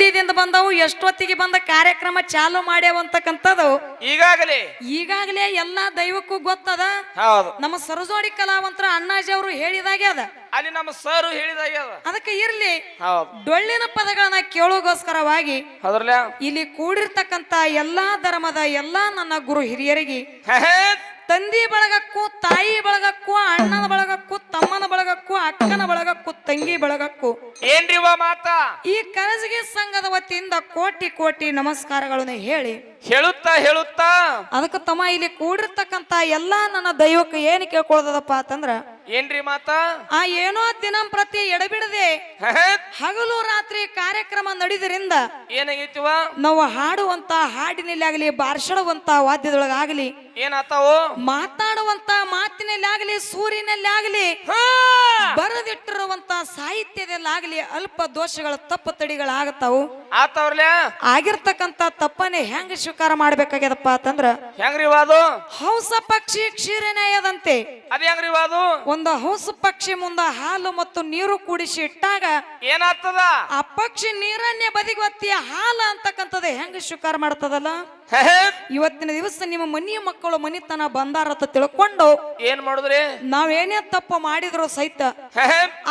ಎಲ್ಲಿದಿಂದ ಬಂದವು, ಎಷ್ಟೊತ್ತಿಗೆ ಬಂದ ಕಾರ್ಯಕ್ರಮ ಚಾಲು ಮಾಡ್ಯಾವಂತಕ್ಕಂಥದ್ದು ಈಗಾಗಲೇ ಎಲ್ಲಾ ದೈವಕ್ಕೂ ಗೊತ್ತದ. ನಮ್ಮ ಸರಜೋಡಿ ಕಲಾವಂತರ ಅಣ್ಣಾಜಿ ಅವರು ಹೇಳಿದಾಗೆ ಅದ, ಅಲ್ಲಿ ನಮ್ಮ ಸರ್ ಹೇಳಿದಾಗೆ ಅದ. ಅದಕ್ಕೆ ಇರ್ಲಿ ಡೊಳ್ಳಿನ ಪದಗಳನ್ನ ಕೇಳೋಗೋಸ್ಕರವಾಗಿ ಇಲ್ಲಿ ಕೂಡಿರ್ತಕ್ಕಂತ ಎಲ್ಲಾ ಧರ್ಮದ ಎಲ್ಲಾ ನನ್ನ ಗುರು ಹಿರಿಯರಿಗೆ, ತಂದಿ ಬಳಗಕ್ಕೂ, ತಾಯಿ ಬಳಗಕ್ಕೂ, ಅಣ್ಣನ ಬಳಗಕ್ಕೂ, ತಮ್ಮನ ಬಳಗಕ್ಕೂ, ಅಕ್ಕನ ಬಳಗಕ್ಕೂ, ತಂಗಿ ಬಳಗಕ್ಕೂ ಏನ್ರಿವ ಮಾತ ಈ ಕರಜಗಿ ಸಂಘದ ವತಿಯಿಂದ ಕೋಟಿ ಕೋಟಿ ನಮಸ್ಕಾರಗಳನ್ನು ಹೇಳುತ್ತಾ ಅದಕ್ಕೆ ತಮ್ಮ ಇಲ್ಲಿ ಕೂಡಿರ್ತಕ್ಕಂತ ಎಲ್ಲಾ ನನ್ನ ದೈವಕ್ಕೆ ಏನ್ ಕೇಳ್ಕೊಳ್ಳೋದಪ್ಪ ಅಂತಂದ್ರ, ಏನ್ರಿ ಮಾತ ಏನೋ ದಿನಂಪ್ರತಿ ಎಡಬಿಡದೆ ಹಗಲು ರಾತ್ರಿ ಕಾರ್ಯಕ್ರಮ ನಡೆದ್ರಿಂದ ಏನಾಗೈತಿವ, ನಾವು ಹಾಡುವಂತ ಹಾಡಿನಲ್ಲಿ ಆಗ್ಲಿ, ಬಾರ್ಷಡುವಂತ ವಾದ್ಯದೊಳಗಾಗ್ಲಿ, ಏನಾತಾವು ಮಾತಾಡುವಂತ ಮಾತಿನಲ್ಲಿ ಆಗ್ಲಿ, ಸೂರಿನಲ್ಲಿ ಆಗ್ಲಿ, ಬರೆದಿಟ್ಟಿರುವಂತ ಸಾಹಿತ್ಯದಲ್ಲಾಗ್ಲಿ ಅಲ್ಪ ದೋಷಗಳ ತಪ್ಪು ತಡಿಗಳಾಗತ್ತಾವು. ಆಗಿರ್ತಕ್ಕಂತ ತಪ್ಪನೆ ಹೆಂಗ ಸ್ವೀಕಾರ ಮಾಡ್ಬೇಕಾಗ್ಯದಪ್ಪ ಅಂತಂದ್ರ, ಹೆಂಗ್ರಿವಾದು ಹಂಸ ಪಕ್ಷಿ ಕ್ಷೀರನೇಯದಂತೆ ಅದ ಹೆಂಗ್ರಿವಾದು, ಒಂದು ಹಂಸ ಪಕ್ಷಿ ಮುಂದ ಹಾಲು ಮತ್ತು ನೀರು ಕೂಡಿಸಿ ಇಟ್ಟಾಗ ಏನಾಗ್ತದ, ಆ ಪಕ್ಷಿ ನೀರನ್ನೇ ಬದಿಗೊತ್ತಿಯ ಹಾಲು ಅಂತಕ್ಕಂಥದ್ದು ಹೆಂಗ ಸ್ವೀಕಾರ ಮಾಡ್ತದಲ್ಲ, ಇವತ್ತಿನ ದಿವಸ ನಿಮ್ಮ ಮನೆಯ ಮಕ್ಕಳು ಮನಿತನ ಬಂದಾರತ ತಿಳ್ಕೊಂಡು ಏನ್ ಮಾಡುದ್ರಿ, ನಾವೇನೇ ತಪ್ಪು ಮಾಡಿದ್ರು ಸಹಿತ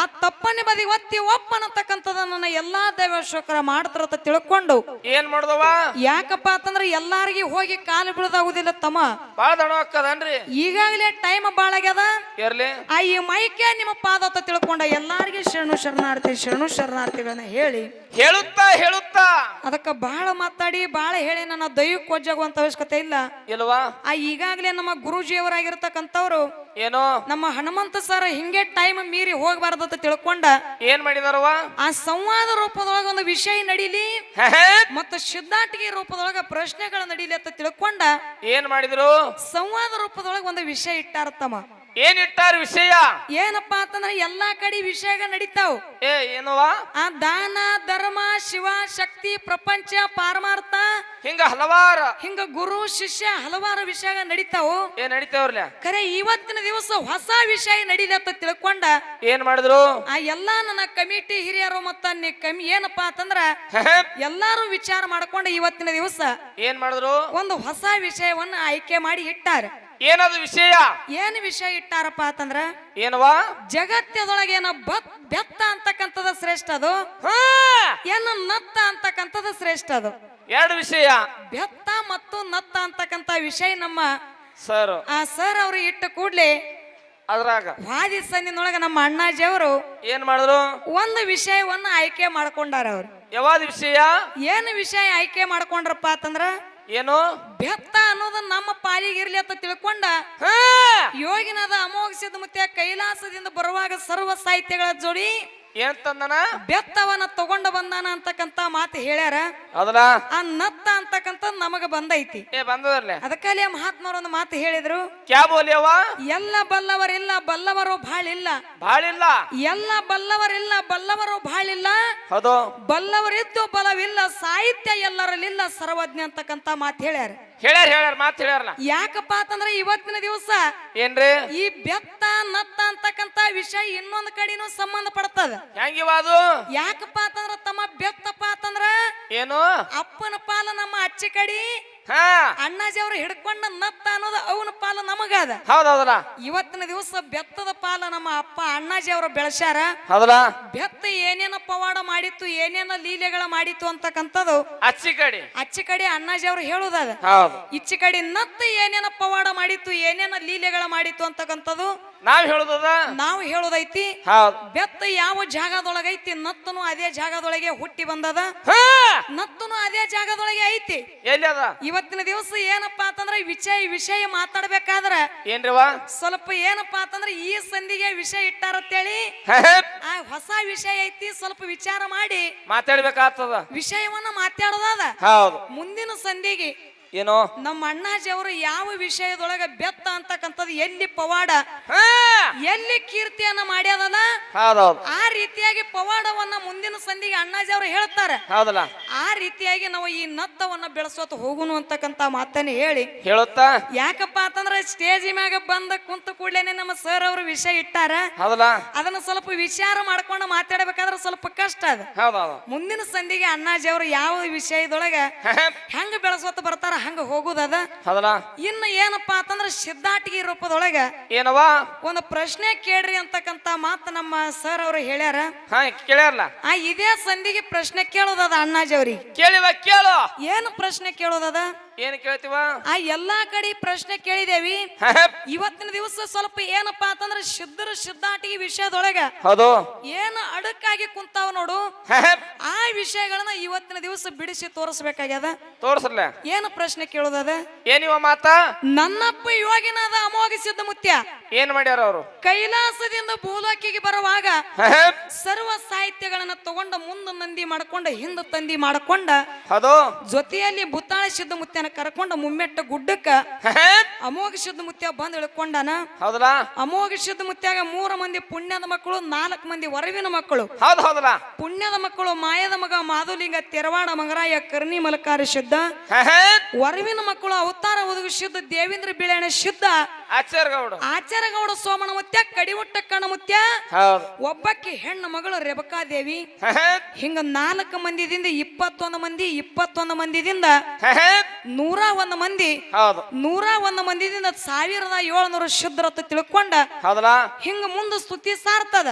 ಆ ತಪ್ಪನೆ ಬದಿ ಒತ್ತಿ ಒಪ್ಪನತಕ್ಕಂಥದ ನನ್ನ ಎಲ್ಲಾ ದೈವಶೋಕರ ಮಾಡ್ತಾರತ ತಿಳ್ಕೊಂಡು ಏನ್ ಮಾಡುದವ, ಯಾಕಪ್ಪ ಅಂತಂದ್ರೆ ಎಲ್ಲಾರ್ಗಿ ಹೋಗಿ ಕಾಲು ಬೀಳದಾಗುದಿಲ್ಲ ತಮ್ಮ, ಬಾಳ ದಣ ಹಾಕದನ್ರಿ. ಈಗಾಗಲೇ ಟೈಮ್ ಬಾಳ ಆಗ್ಯದ. ಇರ್ಲಿ ಈ ಮೈಕೆ ನಿಮ್ಮ ಪಾದತ ತಿಳ್ಕೊಂಡ ಎಲ್ಲಾರ್ಗಿ ಶರಣು ಶರಣಾರ್ಥಿಗಳನ್ನ ಹೇಳುತ್ತಾ ಅದಕ್ಕ ಬಹಳ ಮಾತಾಡಿ ಬಹಳ ಹೇಳಿ ನನ್ನ ದೈವಕ್ಕೆ ಒಜ್ಜಾಗುವಂತ ಅವಶ್ಯಕತೆ ಇಲ್ವಾ. ಈಗಾಗಲೇ ನಮ್ಮ ಗುರೂಜಿಯವರಾಗಿರ್ತಕ್ಕಂಥವ್ರು ಏನೋ ನಮ್ಮ ಹನುಮಂತ ಸರ್ ಹಿಂಗೆ ಟೈಮ್ ಮೀರಿ ಹೋಗಬಾರ್ದಂತ ತಿಳ್ಕೊಂಡ ಏನ್ ಮಾಡಿದಾರವ, ಆ ಸಂವಾದ ರೂಪದೊಳಗ ಒಂದು ವಿಷಯ ನಡೀಲಿ ಮತ್ತು ಸಿದ್ಧಾಟಿಕೆ ರೂಪದೊಳಗ ಪ್ರಶ್ನೆಗಳ ನಡೀಲಿ ಅಂತ ತಿಳ್ಕೊಂಡ ಏನ್ ಮಾಡಿದ್ರು, ಸಂವಾದ ರೂಪದೊಳಗ ಒಂದು ವಿಷಯ ಇಟ್ಟಾರತ್ತಮ್ಮ. ಏನ್ ಇಟ್ಟಾರ ವಿಷಯ, ಏನಪ್ಪಾ ಅಂತಂದ್ರೆ ಎಲ್ಲಾ ಕಡೆ ವಿಷಯಗಳು ನಡೀತಾವ್. ಏನವಾ, ಆ ದಾನ ಧರ್ಮ ಶಿವ ಶಕ್ತಿ ಪ್ರಪಂಚ ಪಾರಮಾರ್ಥ ಹಿಂಗ ಗುರು ಶಿಷ್ಯ ಹಲವಾರು ವಿಷಯಗಳು ನಡೀತಾವು. ನಡೀತಾವ್ರಲ್ಲ, ಖರೆ ಇವತ್ತಿನ ದಿವಸ ಹೊಸ ವಿಷಯ ನಡೀಲಿ ಅಂತ ತಿಳ್ಕೊಂಡ ಏನ್ ಮಾಡಿದ್ರು, ಆ ಎಲ್ಲಾ ನನ್ನ ಕಮಿಟಿ ಹಿರಿಯರು ಮತ್ತ ಏನಪ್ಪಾ ಅಂತಂದ್ರ ಎಲ್ಲಾರು ವಿಚಾರ ಮಾಡ್ಕೊಂಡ ಇವತ್ತಿನ ದಿವಸ ಏನ್ ಮಾಡಿದ್ರು, ಒಂದು ಹೊಸ ವಿಷಯವನ್ನ ಆಯ್ಕೆ ಮಾಡಿ ಇಟ್ಟಾರ. ಏನದು ವಿಷಯ, ಏನ್ ವಿಷಯ ಇಟ್ಟಾರಪ್ಪ ಅಂತಂದ್ರ, ಏನವಾ ಜಗತ್ತದೊಳಗೆ ಬೆತ್ತ ಅಂತಕ್ಕಂಥದ ಶ್ರೇಷ್ಠ ಅದು, ಏನು ನತ್ತ ಅಂತಕ್ಕಂಥದ್ದು ಶ್ರೇಷ್ಠ ಅದು. ಎರಡು ವಿಷಯ, ಬೆತ್ತ ಮತ್ತು ನತ್ತ ಅಂತಕ್ಕಂಥ ವಿಷಯ ನಮ್ಮ ಸರ್ ಅವ್ರು ಇಟ್ಟ ಕೂಡ್ಲೆ ಅದ್ರಾಗ ವಾದಿ ಸಂದಿನೊಳಗ ನಮ್ಮ ಅಣ್ಣಾಜಿ ಅವರು ಏನ್ ಮಾಡಿದ್ರು, ಒಂದು ವಿಷಯವನ್ನ ಆಯ್ಕೆ ಮಾಡ್ಕೊಂಡಾರ. ಅವ್ರು ಯಾವ್ದು ವಿಷಯ, ಏನು ವಿಷಯ ಆಯ್ಕೆ ಮಾಡ್ಕೊಂಡ್ರಪ್ಪ ಅಂತಂದ್ರ, ಏನು ಬೆತ್ತ ಅನ್ನೋದು ನಮ್ಮ ಪಾಲಿಗಿರ್ಲಿ ಅಂತ ತಿಳ್ಕೊಂಡ ಯೋಗಿನಾದ ಅಮೋಘ ಸಿದ್ಧ ಮುತ್ಯ ಕೈಲಾಸದಿಂದ ಬರುವಾಗ ಸರ್ವ ಸಾಹಿತ್ಯಗಳ ಜೋಡಿ ಏನ್ ತಂದನ, ಬೆತ್ತವನ್ನ ತಗೊಂಡ ಬಂದಾನ ಅಂತಕ್ಕಂತ ಮಾತು ಹೇಳ್ಯಾರ. ಅದಲ್ಲ ಆ ನತ್ತ ಅಂತಕ್ಕಂತ ನಮಗ ಬಂದೈತಿ. ಬಂದದರ್ಲೆ ಅದಕ್ಕಲ್ಲಿ ಮಹಾತ್ಮರು ಒಂದು ಮಾತು ಹೇಳಿದ್ರು, ಕ್ಯಾ ಬೋಲಿಯವ, ಎಲ್ಲ ಬಲ್ಲವರಿಲ್ಲ ಬಲ್ಲವರು ಬಾಳಿಲ್ಲ, ಎಲ್ಲ ಬಲ್ಲವರಿಲ್ಲ ಬಲ್ಲವರು ಬಾಳಿಲ್ಲ, ಹೌದು ಬಲ್ಲವರಿದ್ದು ಬಲವಿಲ್ಲ, ಸಾಹಿತ್ಯ ಎಲ್ಲರಲ್ಲಿಲ್ಲ ಸರ್ವಜ್ಞ ಅಂತಕ್ಕಂತ ಮಾತು ಹೇಳ್ಯಾರ. ಮಾತು ಹೇಳ್ಯಾರಲ್ಲ. ಯಾಕಪ್ಪ ಅಂತಂದ್ರೆ ಇವತ್ತಿನ ದಿವಸ ಏನ್ರಿ ಈ ಬೆತ್ತ ನತ್ತ ಅಂತಕ್ಕಂತ ವಿಷಯ ಇನ್ನೊಂದ್ ಕಡೆನೂ ಸಂಬಂಧ ಪಡ್ತದ. ಹೆಂಗಿವಾದು, ಯಾಕಪ್ಪ ಅಂತಂದ್ರ ತಮ್ಮ ಬೆತ್ತಪ್ಪ ಅಂತಂದ್ರ ಏನು ಅಪ್ಪನ ಪಾಲ ನಮ್ಮ ಅಚ್ಚಿ ಕಡಿ, ಅಣ್ಣಾಜಿ ಅವ್ರು ಹಿಡ್ಕೊಂಡ ನತ್ತ ಅನ್ನೋದು ಅವನ ಪಾಲ ನಮಗದ. ಹೌದೌದಲ್ಲ, ಇವತ್ತಿನ ದಿವಸ ಬೆತ್ತದ ಪಾಲ ನಮ್ಮ ಅಪ್ಪ ಅಣ್ಣಾಜಿ ಅವರು ಬೆಳೆಸ್ಯಾರ. ಹೌದಲ್ಲ, ಬೆತ್ತ ಏನೇನ ಪವಾಡ ಮಾಡಿತ್ತು, ಏನೇನ ಲೀಲೆಗಳ ಮಾಡಿತ್ತು ಅಂತಕ್ಕಂಥದ್ದು ಅಚ್ಚಿ ಕಡೆ ಅಣ್ಣಾಜಿ ಅವ್ರು ಹೇಳುದದ. ಇಚ್ಚಿ ಕಡೆ ನತ್ತ ಏನೇನ ಪವಾಡ ಮಾಡಿತ್ತು, ಏನೇನ ಲೀಲೆಗಳ ಮಾಡಿತ್ತು ಅಂತಕ್ಕಂಥದ್ದು ನಾವು ಹೇಳುದೈತಿ. ಬೆತ್ತ ಯಾವ ಜಾಗದೊಳಗೈತಿ, ನತ್ತನು ಅದೇ ಜಾಗದೊಳಗೆ ಹುಟ್ಟಿ ಬಂದದ, ನತ್ತನು ಅದೇ ಜಾಗದೊಳಗೆ ಐತಿ. ಇವತ್ತಿನ ದಿವಸ ಏನಪ್ಪಾ ಅಂತಂದ್ರೆ ವಿಷಯ ಮಾತಾಡ್ಬೇಕಾದ್ರ ಏನ್ರಿವಾ ಸ್ವಲ್ಪ ಏನಪ್ಪಾ ಅಂತಂದ್ರೆ ಈ ಸಂಧಿಗೆ ವಿಷಯ ಇಟ್ಟಾರತ್ತೇಳಿ ಆ ಹೊಸ ವಿಷಯ ಐತಿ, ಸ್ವಲ್ಪ ವಿಚಾರ ಮಾಡಿ ಮಾತಾಡ್ಬೇಕಾಗ್ತದ, ವಿಷಯವನ್ನ ಮಾತಾಡೋದ. ಮುಂದಿನ ಸಂಧಿಗೆ ಏನೋ ನಮ್ಮ ಅಣ್ಣಾಜಿ ಅವರು ಯಾವ ವಿಷಯದೊಳಗ ಬೆತ್ತ ಅಂತಕ್ಕಂಥದ್ದು ಎಲ್ಲಿ ಪವಾಡ ಎಲ್ಲಿ ಕೀರ್ತಿಯನ್ನ ಮಾಡ್ಯಾದಲ್ಲ, ಆ ರೀತಿಯಾಗಿ ಪವಾಡವನ್ನ ಮುಂದಿನ ಸಂಧಿಗೆ ಅಣ್ಣಾಜಿ ಅವರು ಹೇಳ್ತಾರೆ. ಆ ರೀತಿಯಾಗಿ ನಾವು ಈ ನತ್ತವನ್ನ ಬೆಳೆಸೋತ ಹೋಗುನು ಅಂತಕ್ಕಂತ ಮಾತನ್ನ ಹೇಳಿ ಹೇಳುತ್ತಾ ಯಾಕಪ್ಪ ಅಂತಂದ್ರೆ ಸ್ಟೇಜ್ ಮ್ಯಾಗ ಬಂದ ಕುಂತ ಕೂಡ್ಲೇನೆ ನಮ್ಮ ಸರ್ ಅವರು ವಿಷಯ ಇಟ್ಟಾರ. ಹೌದಲ್ಲ, ಅದನ್ನ ಸ್ವಲ್ಪ ವಿಚಾರ ಮಾಡ್ಕೊಂಡು ಮಾತಾಡಬೇಕಾದ್ರೆ ಸ್ವಲ್ಪ ಕಷ್ಟ ಅದ. ಹೌದೌದು. ಮುಂದಿನ ಸಂಧಿಗೆ ಅಣ್ಣಾಜಿ ಅವರು ಯಾವ ವಿಷಯದೊಳಗ ಹೆಂಗ ಬೆಳೆಸೋತ ಬರ್ತಾರ ಹಂಗ ಹೋಗುದದ. ಹೌದಲ್ಲ, ಇನ್ನು ಏನಪ್ಪಾ ಅಂತಂದ್ರೆ ಸಿದ್ಧಾಟಿಗೆ ರೂಪದೊಳಗ ಏನವ ಒಂದು ಪ್ರಶ್ನೆ ಕೇಳ್ರಿ ಅಂತಕ್ಕಂತ ಮಾತು ನಮ್ಮ ಸರ್ ಅವರು ಹೇಳ್ಯಾರ. ಕೇಳ್ಯಾರಲ್ಲ, ಇದೇ ಸಂಧಿಗೆ ಪ್ರಶ್ನೆ ಕೇಳೋದದ ಅಣ್ಣಾಜಿ ಅವ್ರಿಗೆ. ಕೇಳಿವ ಕೇಳು. ಏನು ಪ್ರಶ್ನೆ ಕೇಳೋದದ? ಏನ್ ಕೇಳ್ತೀವ? ಎಲ್ಲಾ ಕಡೆ ಪ್ರಶ್ನೆ ಕೇಳಿದೇವಿ. ಇವತ್ತಿನ ದಿವಸ ಸ್ವಲ್ಪ ಏನಪ್ಪಾ ಅಂತಂದ್ರೆ ಸಿದ್ಧಾಟಿಗೆ ವಿಷಯದೊಳಗ ಹೌದು ಏನು ಅಡಕ್ಕಾಗಿ ಕುಂತಾವ ನೋಡು, ಆ ವಿಷಯಗಳನ್ನ ಇವತ್ತಿನ ದಿವಸ ಬಿಡಿಸಿ ತೋರಿಸ್ಬೇಕಾಗ್ಯದ. ತೋರ್ಸಲ್ಲ. ಏನು ಪ್ರಶ್ನೆ ಕೇಳೋದದ? ಏನಿವ ಮಾತ? ನನ್ನಪ್ಪ ಯೋಗಿನಾದ ಅಮೋಘ ಸಿದ್ಧ ಮುತ್ಯ ಏನ್ ಮಾಡ್ಯಾರ ಅವರು? ಕೈಲಾಸದಿಂದ ಭೂಲೋಕಿಗೆ ಬರುವಾಗ ಸರ್ವ ಸಾಹಿತ್ಯಗಳನ್ನ ತಗೊಂಡ ಮುಂದ ನಂದಿ ಮಾಡ್ಕೊಂಡ ಹಿಂದ ತಂದಿ ಮಾಡ್ಕೊಂಡ ಅದು ಜೊತೆಯಲ್ಲಿ ಬುತ್ತಾಳ ಸಿದ್ಧ ಮುತ್ಯನ ಕರ್ಕೊಂಡ ಮುಮ್ಮೆಟ್ಟ ಗುಡ್ಡಕ್ಕ ಅಮೋಘ ಸಿದ್ಧ ಮುತ್ಯ ಬಂದ್ ಇಳ್ಕೊಂಡನ. ಹೌದಲ್ಲ, ಅಮೋಘ ಸಿದ್ಧ ಮುತ್ಯಾಗ 3 ಮಂದಿ ಪುಣ್ಯದ ಮಕ್ಕಳು, 4 ಮಂದಿ ವರವಿನ ಮಕ್ಕಳು. ಹೌದು ಹೌದಲ್ಲ. ಪುಣ್ಯದ ಮಕ್ಕಳು ಮಾಯದ ಮಗ ಮಾಧುಲಿಂಗ ತೆರವಾಡ ಮಂಗರಾಯ ಕರ್ಣಿ ಮಲಕಾರ ಸಿದ್ಧ, ವರವಿನ ಮಕ್ಕಳು ಅವತಾರ ಒದಗು ಸಿದ್ಧ ದೇವೇಂದ್ರ ಬಿಳೆಣ ಸಿದ್ಧ, ಆಚಾರಗೌಡ ಸೋಮನ ಮುತ್ಯ ಕಡಿಮುಟ್ಟ ಕಣ ಮುತ್ಯ, ಒಬ್ಬಕ್ಕೆ ಹೆಣ್ಣು ಮಗಳು ರೇಬಕಾದೇವಿ. ಹಿಂಗ 4 ಮಂದಿದಿಂದ 21 ಮಂದಿ, 21 ಮಂದಿದಿಂದ 101 ಮಂದಿ, 101 ಮಂದಿದಿಂದ 1700 ಶುದ್ರತ ತಿಳ್ಕೊಂಡ ಹಿಂಗ ಮುಂದ ಸ್ತುತಿ ಸಾರ್ತದ.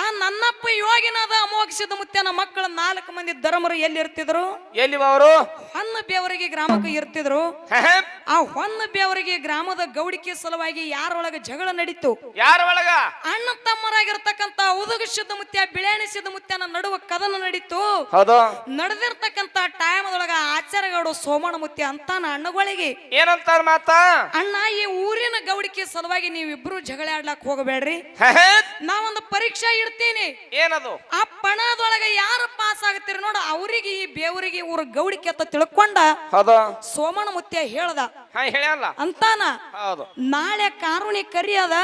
ಆ ನನ್ನಪ್ಪ ಯೋಗಿನಾದ ಅಮೋಘ ಸಿದ್ಧ ಮುತ್ಯನ ಮಕ್ಕಳ 4 ಮಂದಿ ಧರ್ಮರು ಎಲ್ಲಿ ಇರ್ತಿದ್ರು? ಎಲ್ಲಿ ಅವರು? ಹೊನ್ನ ಬೇವರಿಗೆ ಗ್ರಾಮಕ್ಕೆ ಇರ್ತಿದ್ರು. ಆ ಹೊನ್ನ ಬೇವರಿಗೆ ಗ್ರಾಮದ ಗೌಡಿಕೆ ಸಲುವಾಗಿ ಯಾರೊಳಗ ಜಗಳ ನಡೀತು? ಯಾರ ಒಳಗ? ಅಣ್ಣ ತಮ್ಮರಾಗಿರ್ತಕ್ಕಂತ ಉದುಗ ಸಿದ್ಧ ಮುತ್ಯ ಬಿಳಾಣಿ ಸಿದ್ಧ ಮುತ್ಯನ ನಡುವ ಕದನ ನಡೀತು. ನಡೆದಿರ್ತಕ್ಕಂತ ಟೈಮದೊಳಗ ಆಚಾರಗೌಡ ಸೋಮಣ ಮುತ್ಯ ಅಂತಾನ ಅಣ್ಣಗಳಿಗೆ. ಏನಂತಾರ ಮಾತ? ಅಣ್ಣ, ಈ ಊರಿನ ಗೌಡಿಕೆ ಸಲುವಾಗಿ ನೀವಿಬ್ರು ಜಗಳ ಆಡ್ಲಾಕ್ ಹೋಗಬೇಡ್ರಿ, ನಾವೊಂದು ಪರೀಕ್ಷೆ ಇಡ್ತೀನಿ. ಏನದು? ಆ ಪಣದೊಳಗ ಯಾರು ಪಾಸ್ ಆಗತ್ತೀರಿ ನೋಡ ಅವರಿಗೆ ಈ ಬೇವರಿಗೆ ಊರ ಗೌಡಿಕೆ ಅಂತ ತಿಳ್ಕೊಂಡ ಸೋಮಣ ಮುತ್ಯ ಹೇಳ್ದ ಅಂತಾನ. ನಾಳೆ ಕಾರುಣಿ ಕರಿಯದ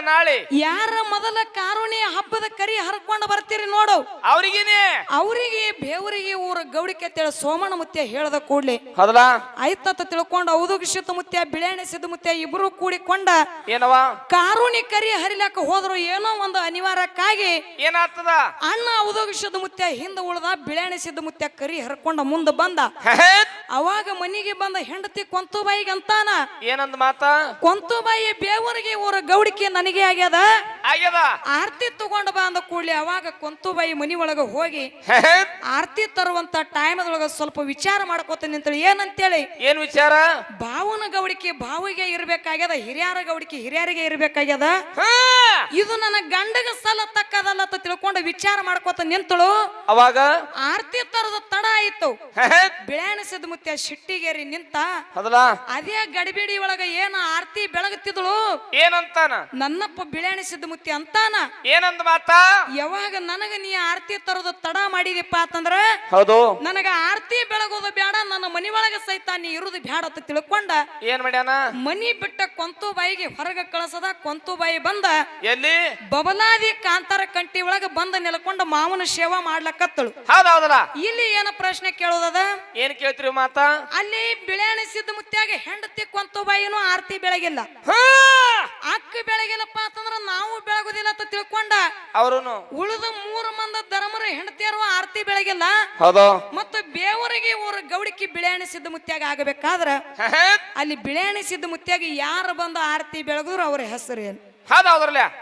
ನಾಳೆ ಯಾರ ಮೊದಲ ಕಾರುಣಿ ಹಬ್ಬದ ಕರಿ ಹರ್ಕೊಂಡ ಬರ್ತೀರಿ ನೋಡು ಅವರಿಗೆ ಬೇವರಿಗೆ ಊರ ಗೌಡಿಕೆ ಅಂತೇಳಿ ಸೋಮಣ ಮುತ್ಯ ಹೇಳ್ದ ಕೂಡ್ಲಿ ಆಯ್ತತ್ತ ತಿಳ್ಕೊಂಡ ಔದುಗ ಸಿದ್ಧ ಮುತ್ಯ ಬಿಳಾಣಿ ಸಿದ್ಧ ಮುತ್ಯ ಇಬ್ರು ಕೂಡಿಕೊಂಡ ಏನವ ಕಾರುಣಿ ಕರಿ ಹರಿಲಾಕ ಹೋದ್ರು. ಏನೋ ಒಂದು ಅನಿವಾರ್ಯಕ್ಕಾಗಿ ಏನಾಗ್ತದ ಅಣ್ಣ ಔದುಗ ಸಿದ್ಧ ಮುತ್ಯ ಹಿಂದ ಉಳ್ದ, ಬಿಳಾಣಿ ಸಿದ್ಧ ಮುತ್ಯ ಕರಿ ಹರ್ಕೊಂಡ ಮುಂದ ಬಂದ. ಅವಾಗ ಮನಿಗೆ ಬಂದ ಹೆಂಡತಿ ಕೊಂತುಬಾಯಿಗೆ ಅಂತಾನ. ಏನಂದ ಮಾತ? ಕೊಂತುಬಾಯಿ ಬೇವರಿಗೆ ಊರ ಗೌಡಿಕೆ ನನಗೆ ಆಗ್ಯದ, ಆರ್ತಿ ತಗೊಂಡ ಬಂದ ಕೂಡ್ಲಿ ಅವಾಗ ಕೊಂತುಬಾಯಿ ಮನಿ ಒಳಗ ಹೋಗಿ ಆರ್ತಿ ತರುವಂತ ಟೈಮದೊಳಗ ಸ್ವಲ್ಪ ವಿಚಾರ ಮಾಡ್ಕೋತೀನಿ ಅಂತೇಳಿ. ಏನಂತೇಳಿ? ಏನ್ ವಿಚಾರ? ಬಾವನ ಗೌಡಿಕೆ ಬಾವಿಗೆ ಇರ್ಬೇಕಾಗ್ಯದ, ಹಿರಿಯರ ಗೌಡಿಕೆ ಹಿರಿಯರಿಗೆ ಇರ್ಬೇಕಾಗ್ಯದ, ಇದು ನನ್ನ ಗಂಡಗ ಸಲ ತಕ್ಕದಲ್ಲ ಅಂತ ತಿಳ್ಕೊಂಡು ವಿಚಾರ ಮಾಡ್ಕೋತ ನಿಂತಳು. ಅವಾಗ ಆರ್ತಿ ತರದ ತಡ ಆಯ್ತು. ಬಿಳಾಣಿ ಸಿದ್ಧ ಮುತ್ಯ ಶಿಟ್ಟಿಗೇರಿ ನಿಂತ. ಅದೇ ಗಡಿಬಿಡಿ ಒಳಗ ಏನ ಆರ್ತಿ ಬೆಳಗುತ್ತಿದಳು. ಏನಂತಾನ? ನನ್ನಪ್ಪ ಬಿಳಾಣಿ ಸಿದ್ಧ ಮುತ್ಯ ಅಂತಾನ. ಏನಂದ ಮಾತ? ಯಾವಾಗ ನನಗ ನೀ ಆರ್ತಿ ತರದ ತಡ ಮಾಡಿದಪ್ಪ ಅಂತಂದ್ರ ನನಗ ಆರ್ತಿ ಬೆಳಗೋದು ಬೇಡ, ನನ್ನ ಮನಿ ಒಳಗ ಸಹಿತ ನೀ ಇರುದು ಬ್ಯಾಡ ಅಂತ ತಿಳ್ಕೊಂಡ ಏನ್ ಮಾಡ್ಯಾನ? ಮನಿ ಬಿಟ್ಟ ಕೊಂತುಬಾಯಿಗೆ ಹೊರಗ ಕಳಸದ. ಕೊಂತುಬಾಯಿ ಬಂದ ಎಲ್ಲಿ? ಬಬಲಾದಿ ಕಾಂತಾರ ಕಂಟಿ ಒಳಗ ಬಂದ ನೆಲಕೊಂಡ ಮಾವನ ಸೇವಾ ಮಾಡ್ಲಕತ್ತಳು. ಇಲ್ಲಿ ಏನ ಪ್ರಶ್ನೆ ಕೇಳೋದದ? ಏನ್ ಕೇಳ್ತಿರಿ ಮಾತ? ಅಲ್ಲಿ ಬಿಳಾಣಿ ಸಿದ್ಧ ಮುತ್ಯಾಗ ಹೆಂಡತಿ ಕೊಂತುಬಾಯಿನೂ ಆರ್ತಿ ಬೆಳಗಿಲ್ಲ, ಅಕ್ಕ ಬೆಳಗಿಲ್ಲಪ್ಪ ಅಂತಂದ್ರ ನಾವು ಬೆಳಗುದಿಲ್ಲ ಅಂತ ತಿಳ್ಕೊಂಡ ಅವರುನು ಉಳಿದ 3 ಮಂದಿ ಧರ್ಮರ ಹೆಂಡತಿಯರು ಆರ್ತಿ ಬೆಳಗಿಲ್ಲ. ಮತ್ತು ಬೇವರಿಗೆ ಊರ ಗೌಡಿಕೆ ಬಿಳಾಣಿ ಸಿದ್ಧ ಮುತ್ಯಾಗ ಆಗಬೇಕಾದ್ರ ಅಲ್ಲಿ ಬಿಳಾಣಿ ಸಿದ್ಧ ಮುತ್ಯಾಗ ಯಾರು ಬಂದು ಆರ್ತಿ ಬೆಳಗಿದ್ರು ಅವ್ರ ಹೆಸರು ಏನು?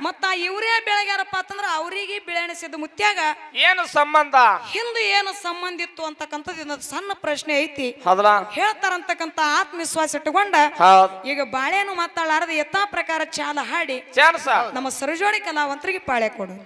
ಮತ್ತ ಇವ್ರೇ ಬೆಳಗ್ಯಾರಪ್ಪ ಅಂತಂದ್ರ ಅವ್ರಿಗೆ ಬಿಳಾಣಿ ಸಿದ್ಧ ಮುತ್ಯಾಗ ಏನು ಸಂಬಂಧ? ಹಿಂದೆ ಏನು ಸಂಬಂಧ ಇತ್ತು ಅಂತಕ್ಕಂಥದ್ದು ಸಣ್ಣ ಪ್ರಶ್ನೆ ಐತಿ. ಹೇಳ್ತಾರಂತಕ್ಕಂತ ಆತ್ಮವಿಶ್ವಾಸ ಇಟ್ಟುಕೊಂಡ ಈಗ ಬಾಳೆನು ಮಾತಾಡಲಾರದೆ ಯಥಾ ಪ್ರಕಾರ ಚಾಲ ಹಾಡಿ ನಮ್ಮ ಸರಜೋಡಿ ಕಲಾವಂತರಿಗೆ ಪಾಳೆ ಕೊಡು.